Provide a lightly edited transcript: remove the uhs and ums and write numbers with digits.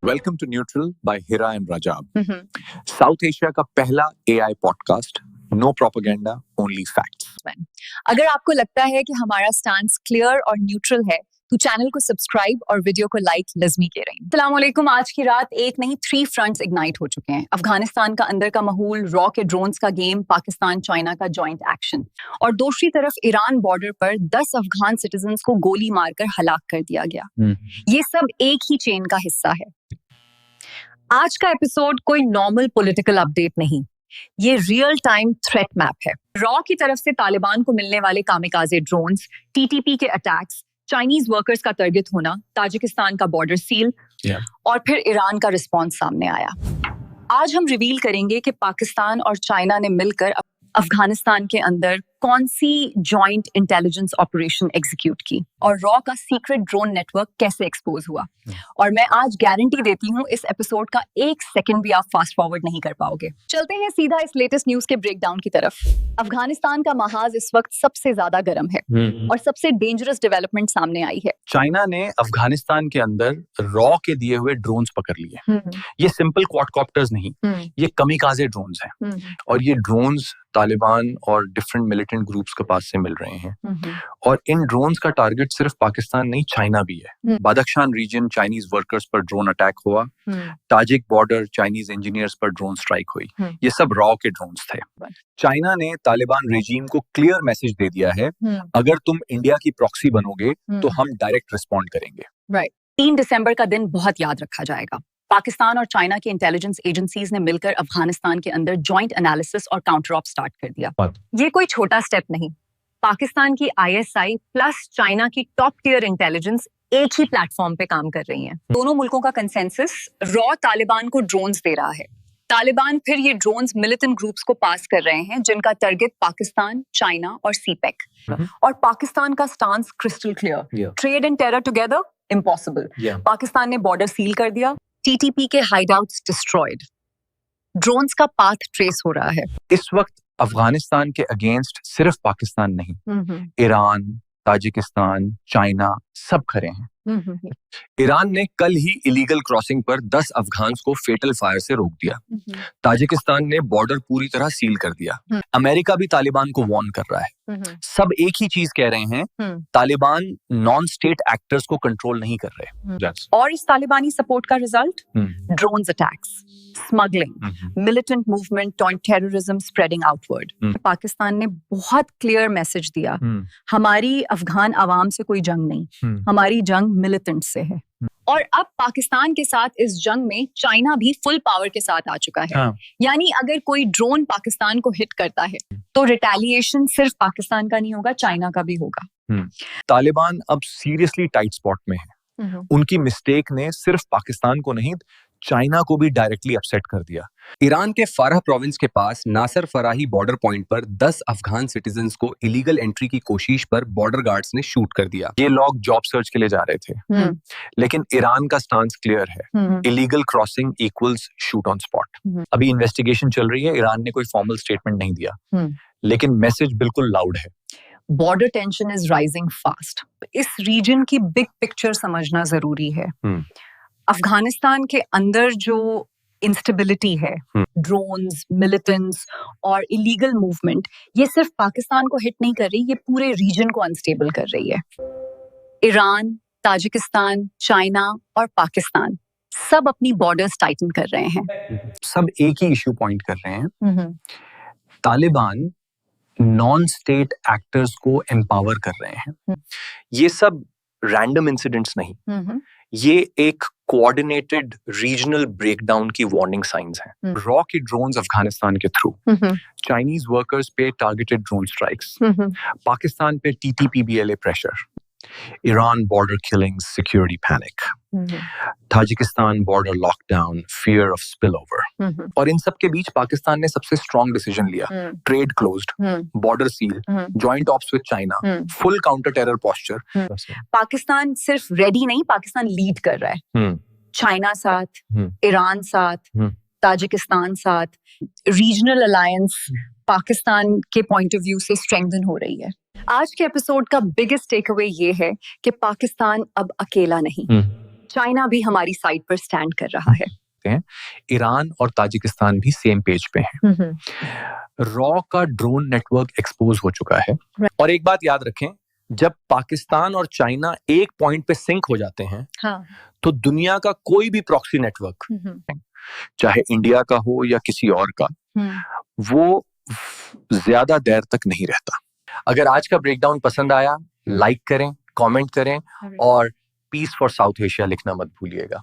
Welcome to Neutral by Hira and Rajab. South Asia का पहला AI podcast, no propaganda, only facts. अगर आपको लगता है कि हमारा स्टैंड क्लियर और न्यूट्रल है तो चैनल को सब्सक्राइब और वीडियो को लाइक लज़मी करें। अस्सलाम वालेकुम। आज की रात एक नहीं 3 फ्रंट्स इग्नाइट हो चुके हैं। अफगानिस्तान का अंदर का माहौल, रॉ के ड्रोन्स का गेम, पाकिस्तान चाइना का जॉइंट एक्शन, और दूसरी तरफ ईरान बॉर्डर पर 10 अफगान सिटीजन्स को गोली मारकर हलाक कर दिया गया। ये सब एक ही चेन का हिस्सा है। आज का एपिसोड कोई नॉर्मल पॉलिटिकल अपडेट नहीं, ये रियल टाइम थ्रेट मैप है। रॉ की तरफ से तालिबान को मिलने वाले कामिकाजे ड्रोन्स, टीटीपी के अटैक्स, चाइनीज वर्कर्स का टारगेट होना, ताजिकिस्तान का बॉर्डर सील, और फिर ईरान का रिस्पॉन्स सामने आया। आज हम रिवील करेंगे कि पाकिस्तान और चाइना ने मिलकर अफगानिस्तान के अंदर कौन सी जॉइंट इंटेलिजेंस ऑपरेशन एग्जीक्यूट की और रॉ का सीक्रेट ड्रोन नेटवर्क कैसे एक्सपोज हुआ। और मैं आज गारंटी देती हूँ इस एपिसोड का 1 सेकंड भी आप फास्ट फॉरवर्ड नहीं कर पाओगे। चलते हैं सीधा इस लेटेस्ट न्यूज के ब्रेकडाउन की तरफ। अफगानिस्तान का महाज इस वक्त सबसे ज्यादा गर्म है और सबसे डेंजरस डेवलपमेंट सामने आई है। चाइना ने अफगानिस्तान के अंदर रॉ के दिए हुए ड्रोन्स पकड़ लिए। ये सिंपल क्वाडकॉप्टर्स नहीं, ये कमिकाजे ड्रोन्स हैं। और ये ड्रोन्स तालिबान और डिफरेंट मिलिटेंट ग्रुप्स के पास से मिल रहे हैं। और इन ड्रोन्स का टारगेट सिर्फ पाकिस्तान नहीं, चाइना भी है। बदख्शान रीजन चाइनीज वर्कर्स पर ड्रोन अटैक हुआ, ताजिक बॉर्डर चाइनीज इंजीनियर्स पर ड्रोन स्ट्राइक हुई। ये सब रॉ के ड्रोन्स थे। चाइना ने तालिबान रेजिम को क्लियर मैसेज दे दिया है, अगर तुम इंडिया की प्रॉक्सी बनोगे तो हम डायरेक्ट रिस्पॉन्ड करेंगे। 3 दिसंबर का दिन बहुत याद रखा जाएगा। पाकिस्तान और चाइना की इंटेलिजेंस एजेंसीज ने मिलकर अफगानिस्तान के अंदर जॉइंट एनालिसिस और काउंटर ऑप स्टार्ट कर दिया। ये कोई छोटा स्टेप नहीं। पाकिस्तान की आईएसआई प्लस चाइना की टॉप टियर इंटेलिजेंस एक ही प्लेटफॉर्म पे काम कर रही हैं। दोनों मुल्कों का कंसेंसस, रॉ तालिबान को ड्रोन्स दे रहा है, तालिबान फिर ये ड्रोन्स मिलिटेंट ग्रुप्स को पास कर रहे हैं जिनका टारगेट पाकिस्तान, चाइना और सीपेक। और पाकिस्तान का stance crystal clear, trade and terror together impossible. Pakistan ने बॉर्डर सील कर दिया, टीटीपी के हाइडआउट्स डिस्ट्रॉयड, ड्रोन्स का पाथ ट्रेस हो रहा है। इस वक्त अफगानिस्तान के अगेंस्ट सिर्फ पाकिस्तान नहीं, ईरान, ताजिकिस्तान, चाइना सब खड़े हैं। ईरान ने कल ही इलीगल क्रॉसिंग पर 10 अफगान्स को फेटल फायर से रोक दिया। ताजिकिस्तान ने बॉर्डर पूरी तरह सील कर दिया। अमेरिका भी तालिबान को वार्न कर रहा है। सब एक ही चीज कह रहे हैं, तालिबान नॉन स्टेट एक्टर्स को कंट्रोल नहीं कर रहे। और इस तालिबानी सपोर्ट का result, drones attacks, smuggling, militant movement और टेररिज्म स्प्रेडिंग आउटवर्ड। पाकिस्तान ने बहुत क्लियर मैसेज दिया, हमारी अफगान आवाम से कोई जंग नहीं, हमारी जंग मिलिटेंट से है। और अब पाकिस्तान के साथ इस जंग में चाइना भी फुल पावर के साथ आ चुका है। यानी अगर कोई ड्रोन पाकिस्तान को हिट करता है तो रिटेलिएशन सिर्फ पाकिस्तान का नहीं होगा, चाइना का भी होगा। तालिबान अब सीरियसली टाइट स्पॉट में है। उनकी मिस्टेक ने सिर्फ पाकिस्तान को नहीं, चाइना को भी डायरेक्टली अपसेट कर दिया। ईरान के फारह प्रोविंस के पास नासर फराही बॉर्डर पॉइंट पर 10 अफगान सिटीजन्स को इलीगल एंट्री की कोशिश पर बॉर्डर गार्ड्स ने शूट कर दिया। ये लोग जॉब सर्च के लिए जा रहे थे, लेकिन ईरान का स्टांस क्लियर है, illegal crossing equals shoot on spot. अभी इन्वेस्टिगेशन चल रही है, ईरान ने कोई फॉर्मल स्टेटमेंट नहीं दिया, लेकिन मैसेज बिल्कुल लाउड है। Border tension is rising fast. इस रीजन की बिग पिक्चर समझना जरूरी है। अफगानिस्तान के अंदर जो इंस्टेबिलिटी है, ड्रोन्स, मिलिटेंट्स और इलीगल मूवमेंट, ये सिर्फ पाकिस्तान को हिट नहीं कर रही, ये पूरे रीजन को अनस्टेबल कर रही है। ईरान, ताजिकिस्तान, चाइना और पाकिस्तान सब अपनी बॉर्डर्स टाइटन कर रहे हैं। सब एक ही इश्यू पॉइंट कर रहे हैं। तालिबान नॉन स्टेट एक्टर्स को एम्पावर कर रहे हैं। ये सब रैंडम इंसिडेंट्स नहीं, ये एक कोऑर्डिनेटेड रीजनल ब्रेकडाउन की वार्निंग साइंस हैं। रॉ की ड्रोन्स अफगानिस्तान के थ्रू, चाइनीज वर्कर्स पे टारगेटेड ड्रोन स्ट्राइक्स, पाकिस्तान पे TTP-BLA pressure, Iran border killings, security panic, Tajikistan border lockdown, fear of spillover. और इन सब के बीच पाकिस्तान ने सबसे स्ट्रॉन्ग डिसीजन लिया, trade closed, border seal, joint ops with China, full counter terror posture. Pakistan सिर्फ ready नहीं, Pakistan lead कर रहा है। चाइना साथ, ईरान साथ, ताजिकिस्तान साथ, रीजनल अलायंस पाकिस्तान के पॉइंट ऑफ व्यू से स्ट्रेंथन हो रही है। आज के एपिसोड का बिगेस्ट टेक अवे ये है कि पाकिस्तान अब अकेला नहीं, चाइना भी हमारी साइड पर स्टैंड कर रहा है। ईरान और ताजिकिस्तान भी सेम पेज पे हैं। रॉ का ड्रोन नेटवर्क एक्सपोज हो चुका है। और एक बात याद रखें, जब पाकिस्तान और चाइना एक पॉइंट पे सिंक हो जाते हैं, हाँ, तो दुनिया का कोई भी प्रॉक्सी नेटवर्क, चाहे इंडिया का हो या किसी और का, वो ज्यादा देर तक नहीं रहता। अगर आज का ब्रेकडाउन पसंद आया, लाइक करें, कमेंट करें और पीस फॉर साउथ एशिया लिखना मत भूलिएगा।